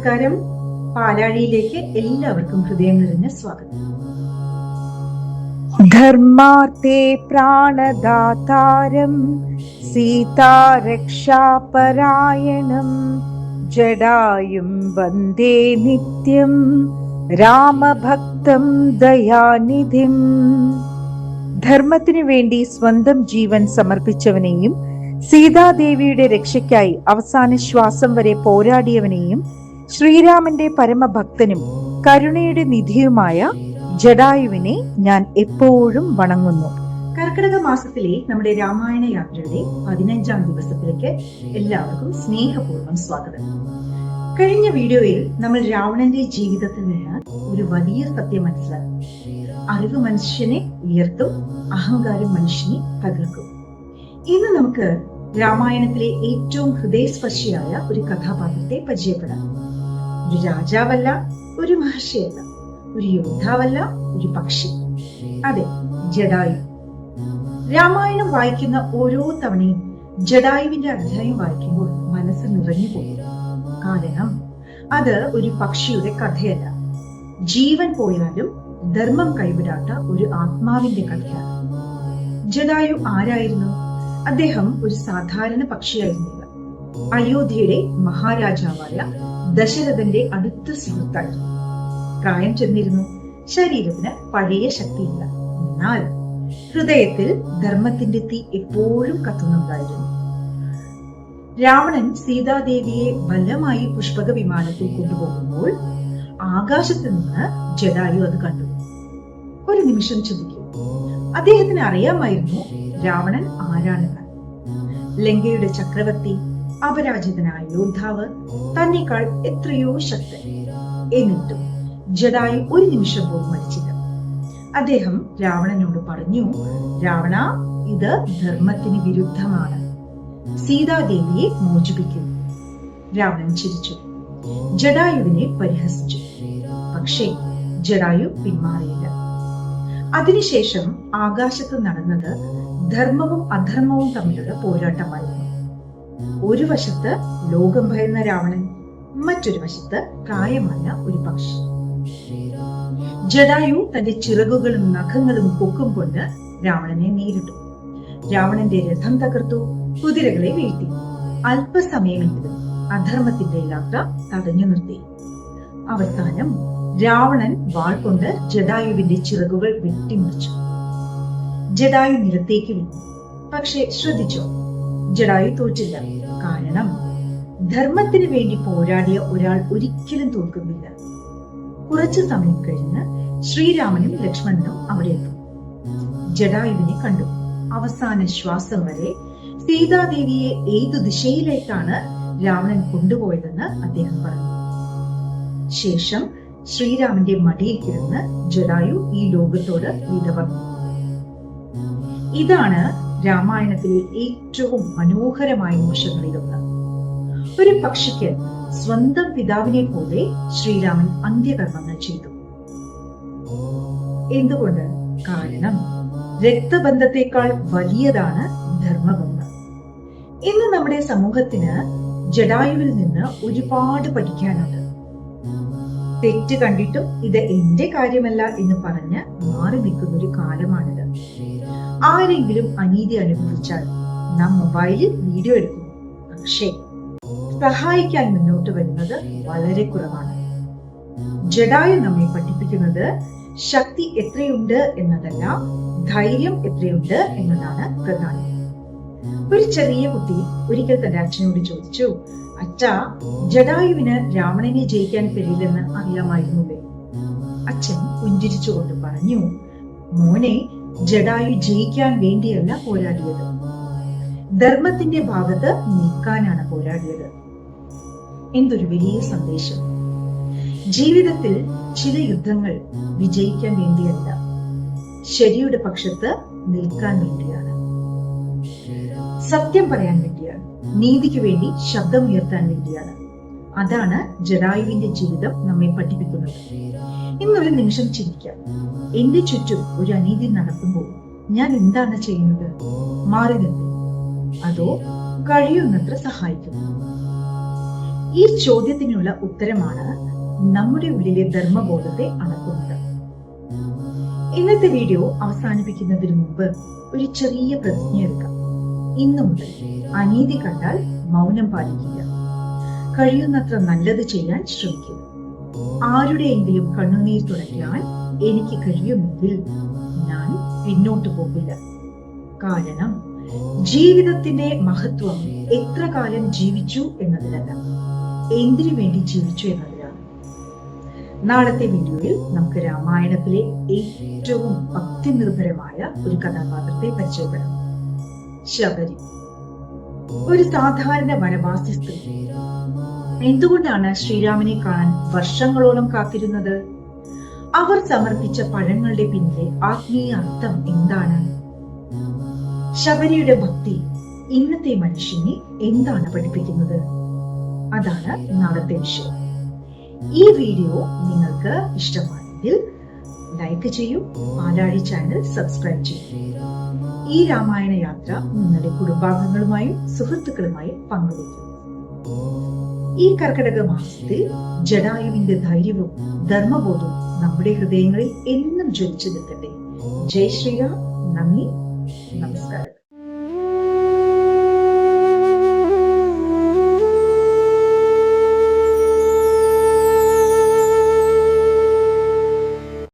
നമസ്കാരം. പാലാഴിയിലേക്ക് എല്ലാവർക്കും ഹൃദയം നിറഞ്ഞ സ്വാഗതം. ധർമാർത്ഥേ പ്രാണദാതാരം സീതാരക്ഷാപരായണം ജടായും വന്ദേ നിത്യം രാമഭക്തം ദയാനിധിം. ധർമ്മത്തിനു വേണ്ടി സ്വന്തം ജീവൻ സമർപ്പിച്ചവനെയും സീതാദേവിയുടെ രക്ഷയ്ക്കായി അവസാന ശ്വാസം വരെ പോരാടിയവനെയും ശ്രീരാമന്റെ പരമഭക്തനും കരുണയുടെ നിധിയുമായ ജടായുവിനെ ഞാൻ എപ്പോഴും വണങ്ങുന്നു. കർക്കിടക മാസത്തിലെ നമ്മുടെ രാമായണ യാത്രയുടെ 15ാം ദിവസത്തിലേക്ക് എല്ലാവർക്കും സ്നേഹപൂർവ്വം സ്വാഗതം. കഴിഞ്ഞ വീഡിയോയിൽ നമ്മൾ രാവണന്റെ ജീവിതത്തിൽ നിന്ന് ഒരു വലിയ സത്യം മനസ്സിലാക്കി. അറിവ് മനുഷ്യനെ ഉയർത്തും, അഹങ്കാരം മനുഷ്യനെ തകർക്കും. ഇന്ന് നമുക്ക് രാമായണത്തിലെ ഏറ്റവും ഹൃദയസ്പർശിയായ ഒരു കഥാപാത്രത്തെ പരിചയപ്പെടാം. ഒരു രാജാവല്ല, ഒരു മഹർഷിയല്ല, ഒരു യോദ്ധാവല്ല, ഒരു പക്ഷി. അതെ, ജടായു. രാമായണം വായിക്കുന്ന ഓരോ തവണയും ജടായുവിന്റെ അധ്യായം വായിക്കുമ്പോൾ മനസ്സ് നിറഞ്ഞു പോകും. കാരണം അത് ഒരു പക്ഷിയുടെ കഥയല്ല, ജീവൻ പോയാലും ധർമ്മം കൈവിടാത്ത ഒരു ആത്മാവിന്റെ കഥയാണ്. ജടായു ആരായിരുന്നു? അദ്ദേഹം ഒരു സാധാരണ പക്ഷിയായിരുന്നില്ല. അയോധ്യയുടെ മഹാരാജാവായ ദശരഥന്റെ അടുത്ത സുഹൃത്തായിരുന്നു. പ്രായം ചെന്നിരുന്നു, ശരീരത്തിന് പഴയ ശക്തിയില്ല. എന്നാൽ ഹൃദയത്തിൽ ധർമ്മത്തിന്റെ തീ എപ്പോഴും കത്തുന്നുണ്ടായിരുന്നു. രാവണൻ സീതാദേവിയെ ബലമായി പുഷ്പക വിമാനത്തിൽ കൊണ്ടുപോകുമ്പോൾ ആകാശത്ത് നിന്ന് ജടായു അത് കണ്ടു. ഒരു നിമിഷം ചിന്തിക്കും. അദ്ദേഹത്തിന് അറിയാമായിരുന്നു രാവണൻ ആരാണെന്ന്. ലങ്കയുടെ ചക്രവർത്തി, അപരാജിതനായ യോദ്ധാവ്, തന്നെക്കാൾ എത്രയോ ശക്തൻ. എന്നിട്ടും ജടായു ഒരു നിമിഷം പോലും മരിച്ചില്ല. അദ്ദേഹം രാവണനോട് പറഞ്ഞു, രാവണ, ഇത് ധർമ്മത്തിന് വിരുദ്ധമാണ്. സീതാദേവിയെ മോചിപ്പിക്കുന്നു. രാവണൻ ചിരിച്ചു, ജടായുവിനെ പരിഹസിച്ചു. പക്ഷേ ജടായു പിന്മാറിയില്ല. അതിനുശേഷം ആകാശത്ത് നടന്നത് ധർമ്മവും അധർമ്മവും തമ്മിലുള്ള പോരാട്ടമായിരുന്നു. ഒരു വശത്ത് ലോകം ഭയന്ന രാവണൻ, മറ്റൊരു വശത്ത് പ്രായമായ ഒരു പക്ഷി. ജടായു തന്റെ ചിറകുകളും നഖങ്ങളും കൊക്കും കൊണ്ട് രാവണനെ നേരിട്ടു. രാവണന്റെ രഥം തകർത്തു, കുതിരകളെ വീഴ്ത്തി. അല്പസമയമെങ്കിലും അധർമ്മത്തിന്റെ യാത്ര തടഞ്ഞു നിർത്തി. അവസാനം രാവണൻ വാൾ കൊണ്ട് ജടായുവിന്റെ ചിറകുകൾ വെട്ടിമുറിച്ചു. ജടായു നിലത്തേക്ക് വീണു. പക്ഷെ ശ്രദ്ധിച്ചോ, ജടായു തോറ്റില്ല. കാരണം ധർമ്മത്തിന് വേണ്ടി പോരാടിയ ഒരാൾ ഒരിക്കലും തോൽക്കുന്നില്ല. കുറച്ചു സമയം കഴിഞ്ഞ് ശ്രീരാമനും ലക്ഷ്മണനും അവിടെ എത്തും. ജടായുവിനെ കണ്ടു. അവസാന ശ്വാസം വരെ സീതാദേവിയെ ഏതു ദിശയിലേക്കാണ് രാവണൻ കൊണ്ടുപോയതെന്ന് അദ്ദേഹം പറഞ്ഞു. ശേഷം ശ്രീരാമന്റെ മടിയിൽ കിടന്ന് ജടായു ഈ ലോകത്തോട് വിട പറഞ്ഞു. ഇതാണ് രാമായണത്തിലെ ഏറ്റവും മനോഹരമായ നിമിഷങ്ങളിലൊന്ന്. ഒരു പക്ഷിക്ക് സ്വന്തം പിതാവിനെ പോലെ ശ്രീരാമൻ അന്ത്യകർമ്മങ്ങൾ ചെയ്തു. എന്തുകൊണ്ട്? കാരണം രക്തബന്ധത്തെക്കാൾ വലിയതാണ് ധർമ്മബന്ധം. ഇന്ന് നമ്മുടെ സമൂഹത്തിന് ജടായുവിൽ നിന്ന് ഒരുപാട് പഠിക്കാനുണ്ട്. തെറ്റ് കണ്ടിട്ടും ഇത് എന്റെ കാര്യമല്ല എന്ന് പറഞ്ഞ് മാറി നിൽക്കുന്ന ഒരു കാലമാണിത്. ആരെങ്കിലും അനീതി അനുഭവിച്ചാൽ നാം മൊബൈലിൽ വീഡിയോ എടുക്കുന്നു, പക്ഷേ സഹായിക്കാൻ മുന്നോട്ട് വരുന്നത് വളരെ കുറവാണ്. ജടായു നമ്മെ പഠിപ്പിക്കുന്നത് ശക്തി എത്രയുണ്ട് എന്നതല്ല, ധൈര്യം എത്രയുണ്ട് എന്നതാണ് പ്രധാനം. ഒരു ചെറിയ കുട്ടി ഒരിക്കൽ തന്റെ അച്ഛനോട് ചോദിച്ചു, അച്ഛാ, ജടായുവിന് രാവണനെ ജയിക്കാൻ കഴിയില്ലെന്ന് അറിയാമായിരുന്നില്ലേ? അച്ഛൻ പുഞ്ചിരിച്ചുകൊണ്ട് പറഞ്ഞു, മോനെ, ജടായു ജയിക്കാൻ വേണ്ടിയല്ല പോരാടിയത്, ധർമ്മത്തിന്റെ ഭാഗത്ത് നിൽക്കാനാണ് പോരാടിയത്. എന്തൊരു വലിയ സന്ദേശം! ജീവിതത്തിൽ ചില യുദ്ധങ്ങൾ വിജയിക്കാൻ വേണ്ടിയല്ല, ശരിയുടെ പക്ഷത്ത് നിൽക്കാൻ വേണ്ടിയാണ്, സത്യം പറയാൻ വേണ്ടിയാണ്, നീതിക്ക് വേണ്ടി ശബ്ദമുയർത്താൻ വേണ്ടിയാണ്. അതാണ് ജടായുവിന്റെ ജീവിതം നമ്മെ പഠിപ്പിക്കുന്നത്. ഇന്നൊരു നിമിഷം ചിന്തിക്കാം. എന്റെ ചുറ്റും ഒരു അനീതി നടക്കുമ്പോൾ ഞാൻ എന്താണ് ചെയ്യുന്നത്? മാറി നിൽക്കും, അതോ കഴിയുന്നത്ര സഹായിക്കും? ഈ ചോദ്യത്തിനുള്ള ഉത്തരമാണ് നമ്മുടെ ഉള്ളിലെ ധർമ്മബോധത്തെ അളക്കുന്നത്. ഇന്നത്തെ വീഡിയോ അവസാനിപ്പിക്കുന്നതിന് മുമ്പ് ഒരു ചെറിയ പ്രതിജ്ഞ എടുക്കാം. ഇന്നു മുതൽ അനീതി കണ്ടാൽ മൗനം പാലിക്കുക, കഴിയുന്നത്ര നല്ലത് ചെയ്യാൻ ശ്രമിക്കുക. ആരുടെയെങ്കിലും കണ്ണുനീർ തുടയ്ക്കാൻ എനിക്ക് കഴിയുമെങ്കിൽ ഞാൻ പിന്നോട്ട് പോകില്ല. കാരണം ജീവിതത്തിന്റെ മഹത്വം എത്ര കാലം ജീവിച്ചു എന്നതിലല്ല, എന്തിനു വേണ്ടി ജീവിച്ചു എന്നതിലാണ്. നാളത്തെ വീഡിയോയിൽ നമുക്ക് രാമായണത്തിലെ ഏറ്റവും ഭക്തി നിർഭരമായ ഒരു കഥാപാത്രത്തെ പരിചയപ്പെടാം. ശബരി, ഒരു സാധാരണ വനവാസി സ്ത്രീ. എന്തുകൊണ്ടാണ് ശ്രീരാമനെ കാണാൻ വർഷങ്ങളോളം കാത്തിരുന്നത്? അവർ സമർപ്പിച്ച പഴങ്ങളുടെ പിന്നിലെ ആത്മീയ അർത്ഥം എന്താണ്? ശബരിയുടെ ഭക്തി ഇന്നത്തെ മനുഷ്യനെ എന്താണ് പഠിപ്പിക്കുന്നത്? അതാണ് നാളത്തെ വിഷയം. ഈ വീഡിയോ നിങ്ങൾക്ക് ഇഷ്ടമായെങ്കിൽ ലൈക്ക് ചെയ്യൂ, പാലാഴി ചാനൽ സബ്സ്ക്രൈബ് ചെയ്യൂ. ഈ രാമായണ യാത്ര നിങ്ങളുടെ കുടുംബാംഗങ്ങളുമായും സുഹൃത്തുക്കളുമായും പങ്കുവയ്ക്കും. ഈ കർക്കിടക മാസത്തിൽ ജടായുവിന്റെ ധൈര്യവും ധർമ്മബോധവും നമ്മുടെ ഹൃദയങ്ങളിൽ എന്നും ജ്വലിച്ചു നിൽക്കട്ടെ. ജയ് ശ്രീറാം. നന്ദി, നമസ്കാരം.